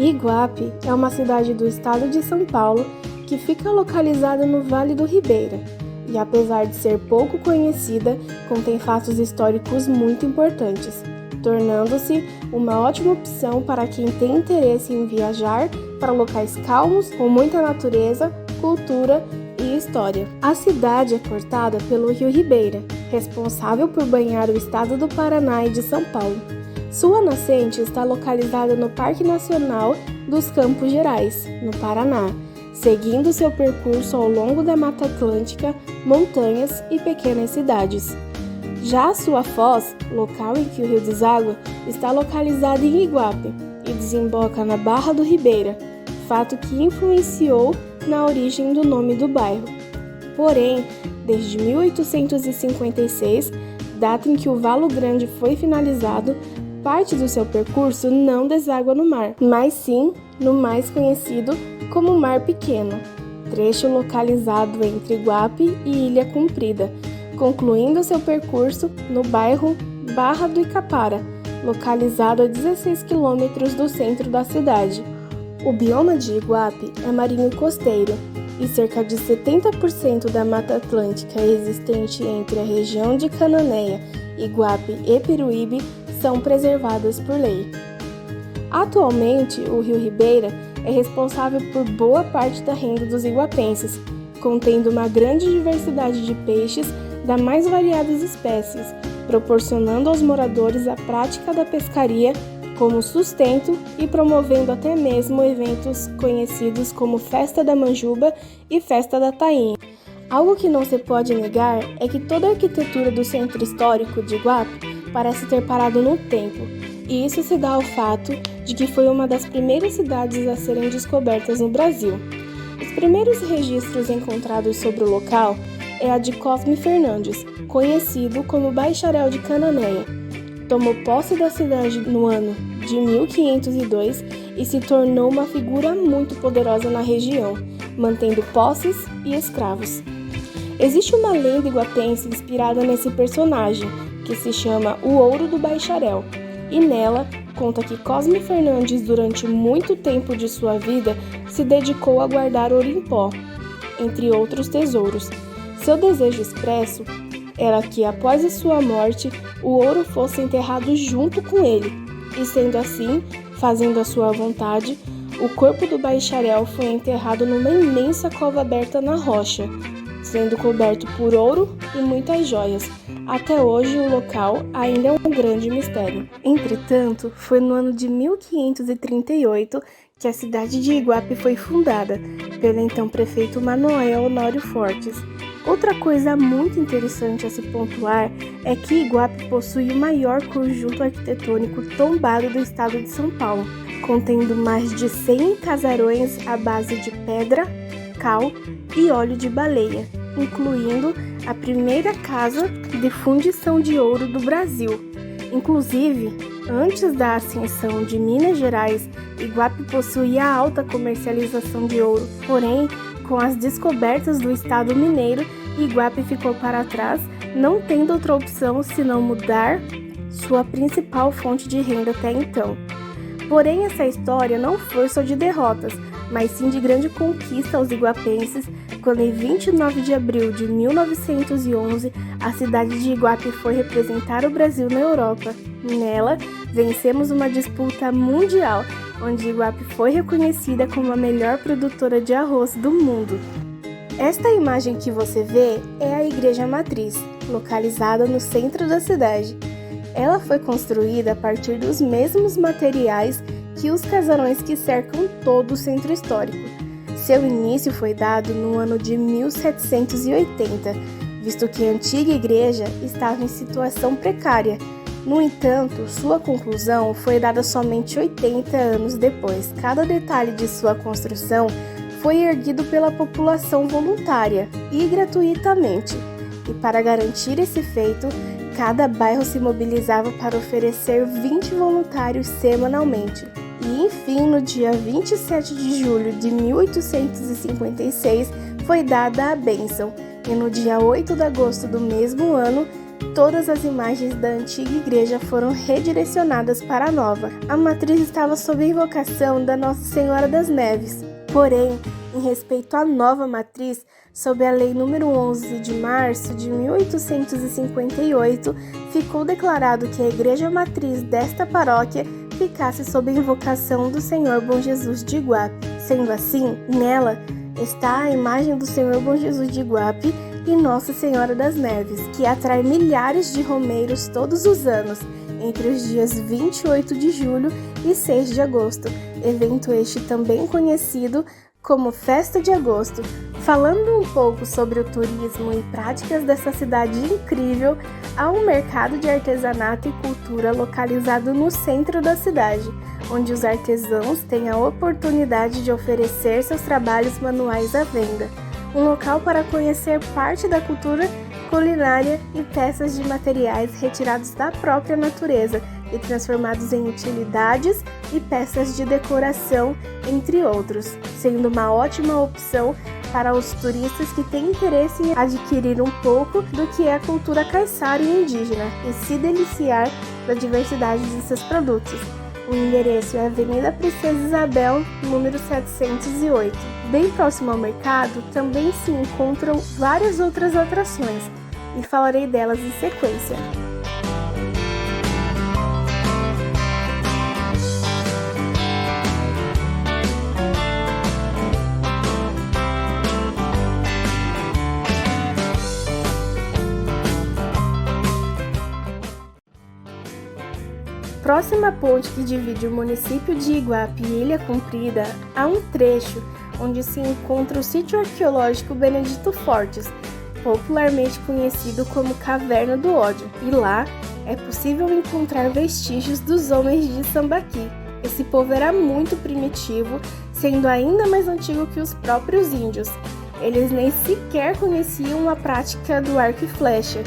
Iguape é uma cidade do estado de São Paulo que fica localizada no Vale do Ribeira e, apesar de ser pouco conhecida, contém fatos históricos muito importantes, tornando-se uma ótima opção para quem tem interesse em viajar para locais calmos, com muita natureza, cultura e história. A cidade é cortada pelo Rio Ribeira, responsável por banhar o estado do Paraná e de São Paulo. Sua nascente está localizada no Parque Nacional dos Campos Gerais, no Paraná, seguindo seu percurso ao longo da Mata Atlântica, montanhas e pequenas cidades. Já a sua foz, local em que o rio deságua, está localizada em Iguape e desemboca na Barra do Ribeira, fato que influenciou na origem do nome do bairro. Porém, desde 1856, data em que o Valo Grande foi finalizado, parte do seu percurso não deságua no mar, mas sim no mais conhecido como Mar Pequeno, trecho localizado entre Iguape e Ilha Comprida, concluindo seu percurso no bairro Barra do Icapara, localizado a 16 quilômetros do centro da cidade. O bioma de Iguape é marinho costeiro e cerca de 70% da Mata Atlântica existente entre a região de Cananéia, Iguape e Peruíbe são preservadas por lei. Atualmente, o Rio Ribeira é responsável por boa parte da renda dos iguapenses, contendo uma grande diversidade de peixes das mais variadas espécies, proporcionando aos moradores a prática da pescaria como sustento e promovendo até mesmo eventos conhecidos como Festa da Manjuba e Festa da Tainha. Algo que não se pode negar é que toda a arquitetura do centro histórico de Iguape parece ter parado no tempo, e isso se dá ao fato de que foi uma das primeiras cidades a serem descobertas no Brasil. Os primeiros registros encontrados sobre o local é a de Cosme Fernandes, conhecido como Bacharel de Cananéia. Tomou posse da cidade no ano de 1502 e se tornou uma figura muito poderosa na região, mantendo posses e escravos. Existe uma lenda iguapense inspirada nesse personagem, que se chama O Ouro do Bacharel, e nela conta que Cosme Fernandes, durante muito tempo de sua vida, se dedicou a guardar ouro em pó, entre outros tesouros. Seu desejo expresso era que, após a sua morte, o ouro fosse enterrado junto com ele, e sendo assim, fazendo a sua vontade, o corpo do bacharel foi enterrado numa imensa cova aberta na rocha, sendo coberto por ouro e muitas joias. Até hoje, o local ainda é um grande mistério. Entretanto, foi no ano de 1538 que a cidade de Iguape foi fundada pelo então prefeito Manoel Honório Fortes. Outra coisa muito interessante a se pontuar é que Iguape possui o maior conjunto arquitetônico tombado do estado de São Paulo, contendo mais de 100 casarões à base de pedra, cal e óleo de baleia, incluindo a primeira casa de fundição de ouro do Brasil. Inclusive, antes da ascensão de Minas Gerais, Iguape possuía alta comercialização de ouro, porém, com as descobertas do estado mineiro, Iguape ficou para trás, não tendo outra opção senão mudar sua principal fonte de renda até então. Porém, essa história não foi só de derrotas, mas sim de grande conquista aos iguapenses, quando em 29 de abril de 1911, a cidade de Iguape foi representar o Brasil na Europa. Nela, vencemos uma disputa mundial, onde Iguape foi reconhecida como a melhor produtora de arroz do mundo. Esta imagem que você vê é a Igreja Matriz, localizada no centro da cidade. Ela foi construída a partir dos mesmos materiais que os casarões que cercam todo o centro histórico. Seu início foi dado no ano de 1780, visto que a antiga igreja estava em situação precária. No entanto, sua conclusão foi dada somente 80 anos depois. Cada detalhe de sua construção foi erguido pela população voluntária e gratuitamente. E para garantir esse feito, cada bairro se mobilizava para oferecer 20 voluntários semanalmente. E, enfim, no dia 27 de julho de 1856, foi dada a bênção, e no dia 8 de agosto do mesmo ano, todas as imagens da antiga igreja foram redirecionadas para a nova. A matriz estava sob a invocação da Nossa Senhora das Neves. Porém, em respeito à nova matriz, sob a Lei nº 11 de março de 1858, ficou declarado que a igreja matriz desta paróquia ficasse sob a invocação do Senhor Bom Jesus de Iguape. Sendo assim, nela está a imagem do Senhor Bom Jesus de Iguape e Nossa Senhora das Neves, que atrai milhares de romeiros todos os anos, entre os dias 28 de julho e 6 de agosto, evento este também conhecido como Festa de Agosto. Falando um pouco sobre o turismo e práticas dessa cidade incrível, há um mercado de artesanato e cultura localizado no centro da cidade, onde os artesãos têm a oportunidade de oferecer seus trabalhos manuais à venda. Um local para conhecer parte da cultura culinária e peças de materiais retirados da própria natureza e transformados em utilidades e peças de decoração, entre outros, sendo uma ótima opção para os turistas que têm interesse em adquirir um pouco do que é a cultura caiçara e indígena e se deliciar da diversidade de seus produtos. O endereço é Avenida Princesa Isabel, número 708. Bem próximo ao mercado, também se encontram várias outras atrações, e falarei delas em sequência. Próxima à ponte que divide o município de Iguape e Ilha Comprida, há um trecho onde se encontra o sítio arqueológico Benedito Fortes, popularmente conhecido como Caverna do Ódio, e lá é possível encontrar vestígios dos homens de Sambaqui. Esse povo era muito primitivo, sendo ainda mais antigo que os próprios índios. Eles nem sequer conheciam a prática do arco e flecha.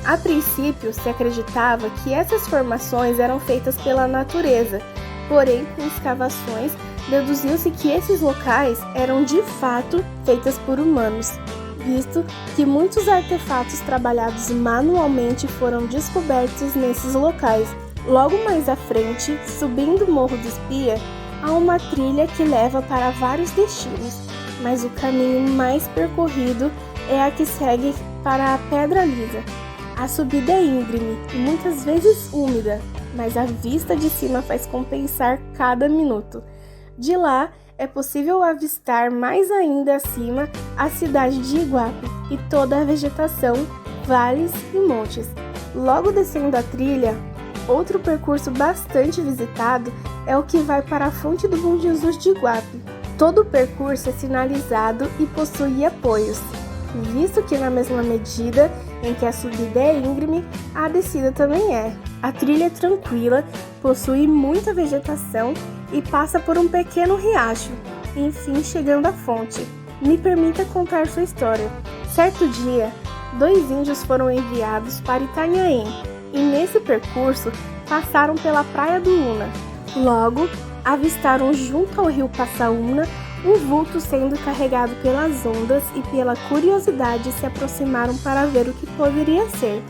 A princípio, se acreditava que essas formações eram feitas pela natureza, porém, com escavações, deduziu-se que esses locais eram de fato feitas por humanos, visto que muitos artefatos trabalhados manualmente foram descobertos nesses locais. Logo mais à frente, subindo o Morro do Espia, há uma trilha que leva para vários destinos, mas o caminho mais percorrido é a que segue para a Pedra Lisa. A subida é íngreme e muitas vezes úmida, mas a vista de cima faz compensar cada minuto. De lá, é possível avistar mais ainda acima a cidade de Iguape e toda a vegetação, vales e montes. Logo descendo a trilha, outro percurso bastante visitado é o que vai para a Fonte do Bom Jesus de Iguape. Todo o percurso é sinalizado e possui apoios, visto que na mesma medida em que a subida é íngreme, a descida também é. A trilha é tranquila, possui muita vegetação e passa por um pequeno riacho, enfim chegando à fonte. Me permita contar sua história. Certo dia, 2 índios foram enviados para Itanhaém e nesse percurso passaram pela Praia do Una. Logo, avistaram junto ao rio Passaúna um vulto sendo carregado pelas ondas e pela curiosidade se aproximaram para ver o que poderia ser.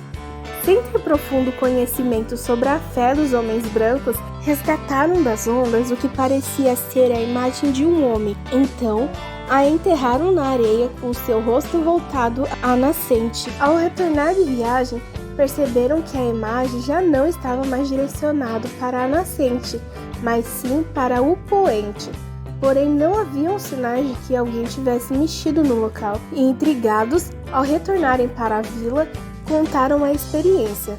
Sem ter profundo conhecimento sobre a fé dos homens brancos, resgataram das ondas o que parecia ser a imagem de um homem. Então, a enterraram na areia com seu rosto voltado à nascente. Ao retornar de viagem, perceberam que a imagem já não estava mais direcionada para a nascente, mas sim para o poente. Porém, não haviam sinais de que alguém tivesse mexido no local, e intrigados, ao retornarem para a vila, contaram a experiência.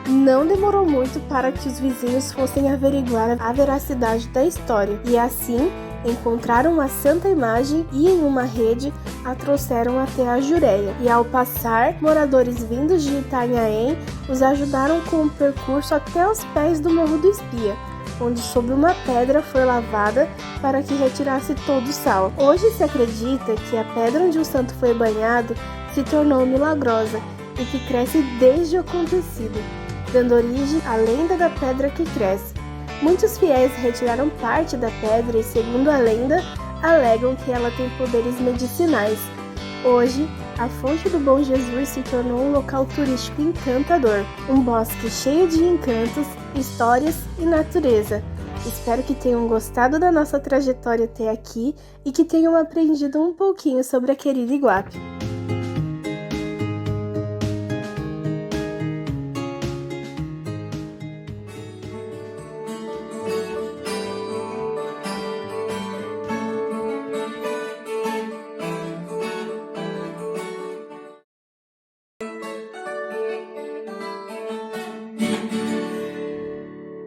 Não demorou muito para que os vizinhos fossem averiguar a veracidade da história, e assim encontraram a santa imagem e em uma rede a trouxeram até a Jureia. E ao passar, moradores vindos de Itanhaém os ajudaram com o percurso até os pés do Morro do Espia, onde sob uma pedra foi lavada para que retirasse todo o sal. Hoje se acredita que a pedra onde o santo foi banhado se tornou milagrosa e que cresce desde o acontecido, dando origem à lenda da pedra que cresce. Muitos fiéis retiraram parte da pedra e, segundo a lenda, alegam que ela tem poderes medicinais. Hoje, a Fonte do Bom Jesus se tornou um local turístico encantador, um bosque cheio de encantos, histórias e natureza. Espero que tenham gostado da nossa trajetória até aqui e que tenham aprendido um pouquinho sobre a querida Iguape.